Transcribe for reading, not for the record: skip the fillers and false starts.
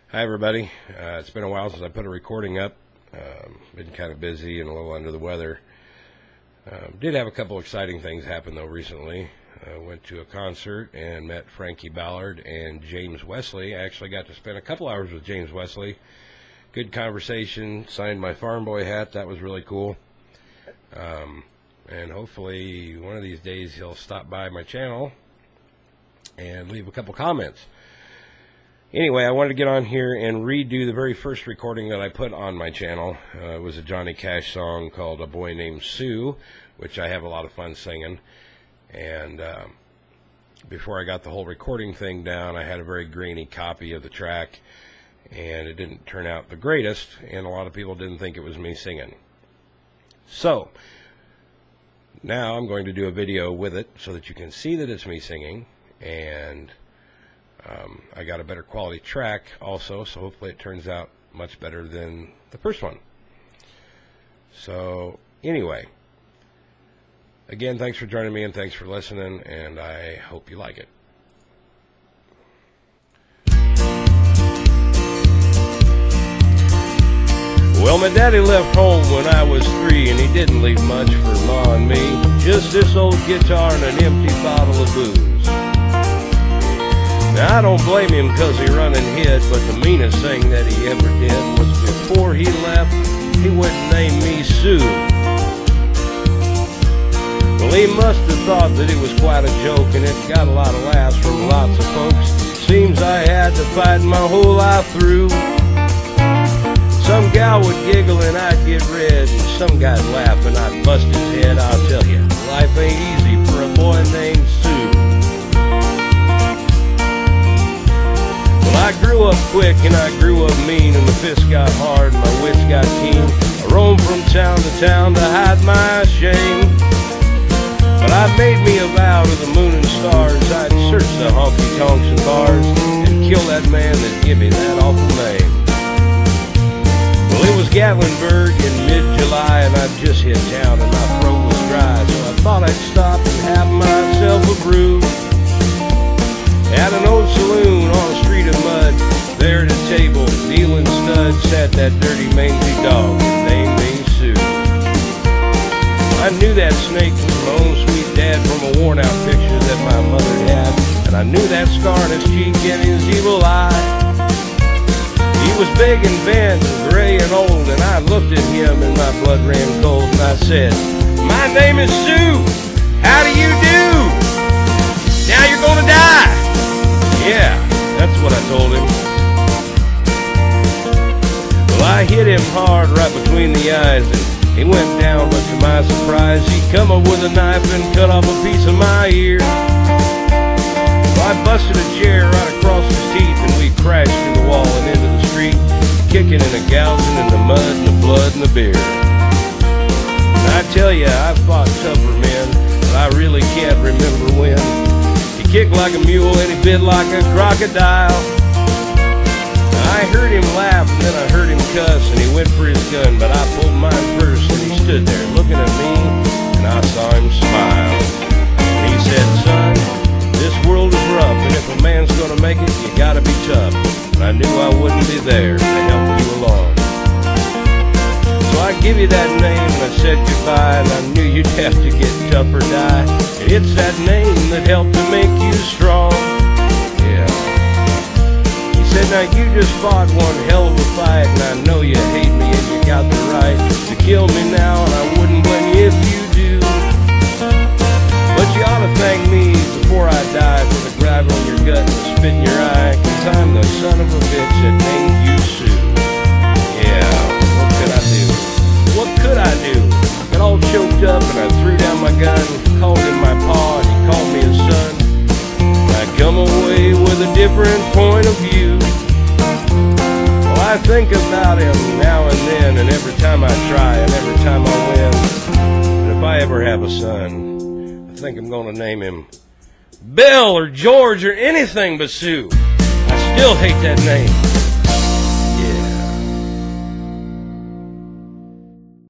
Hi everybody. It's been a while since I put a recording up. Been kind of busy and a little under the weather. Did have a couple exciting things happen though recently. Went to a concert and met Frankie Ballard and James Wesley. I actually got to spend a couple hours with James Wesley. Good conversation. Signed my Farm Boy hat. That was really cool. And hopefully one of these days he'll stop by my channel and leave a couple comments. Anyway, I wanted to get on here and redo the very first recording that I put on my channel. It was a Johnny Cash song called A Boy Named Sue, which I have a lot of fun singing. And before I got the whole recording thing down, I had a very grainy copy of the track, and it didn't turn out the greatest, and a lot of people didn't think it was me singing. So, now I'm going to do a video with it so that you can see that it's me singing, and I got a better quality track also, so hopefully it turns out much better than the first one. So, anyway, again, thanks for joining me and thanks for listening, and I hope you like it. Well, my daddy left home when I was 3, and he didn't leave much for Ma and me. Just this old guitar and an empty bottle of booze. Now, I don't blame him because he run and hid, but the meanest thing that he ever did was before he left, he wouldn't name me Sue. Well, he must have thought that it was quite a joke, and it got a lot of laughs from lots of folks. Seems I had to fight my whole life through. Some gal would giggle and I'd get red, and some guy'd laugh and I'd bust his head. I'll tell you, life ain't easy for a boy named Sue. Well, I grew up quick and I grew up mean, and the fists got hard and my wits got keen. I roamed from town to town to hide my shame. But I made me a vow to the moon and stars, I'd search the honky-tonks and bars and kill that man that gave me that awful name. Well, it was Gatlinburg in mid-July, and I'd just hit town and my throat was dry, so I thought I'd stop and have myself a brew. At an old saloon on a street of mud, there at a table, dealing studs, sat that dirty mangy dog named me Sue. I knew that snake was my own sweet dad from a worn-out picture that my mother had, and I knew that scar on his cheek and his evil eye. He was big and bent and gray and old, and I looked at him and my blood ran cold, and I said, "My name is Sue. How do you do? Now you're gonna die." Yeah, that's what I told him. Well, I hit him hard right between the eyes, and he went down, but to my surprise, he come up with a knife and cut off a piece of my ear. Well, I busted a chair right across his teeth, and we crashed through the wall and into the street, kicking and gouging in the mud and the blood and the beer. And I tell you, I've fought tougher men, but I really can't remember when. He kicked like a mule and he bit like a crocodile. I heard him laugh and then I heard him cuss, and he went for his gun, but I pulled mine first, and he stood there looking at me, and I saw him smile. And he said, "Son, this world is rough, and if a man's gonna make it, you gotta be tough." And I knew I wouldn't be there to help you along. So I give you that name, and I said goodbye, and I knew you'd have to get tough or die. And it's that name that helped to make you strong. Yeah. He said, "Now you just fought one hell of a fight, and I know you hate me, and you got the right to kill me now, and I wouldn't blame you if you do. But you ought to thank me before I die for the gravel on your gut and the spit in your eye, 'cause I'm the son of a bitch that named you Sue." Yeah, what could I do? What could I do? I got all choked up and I threw down my gun, called him my pa, and he called me his son. And I come away with a different point of view. Well, I think about him now and then, and every time I try and every time I win. And if I ever have a son, I think I'm gonna name him Bill or George or anything but Sue. I still hate that name.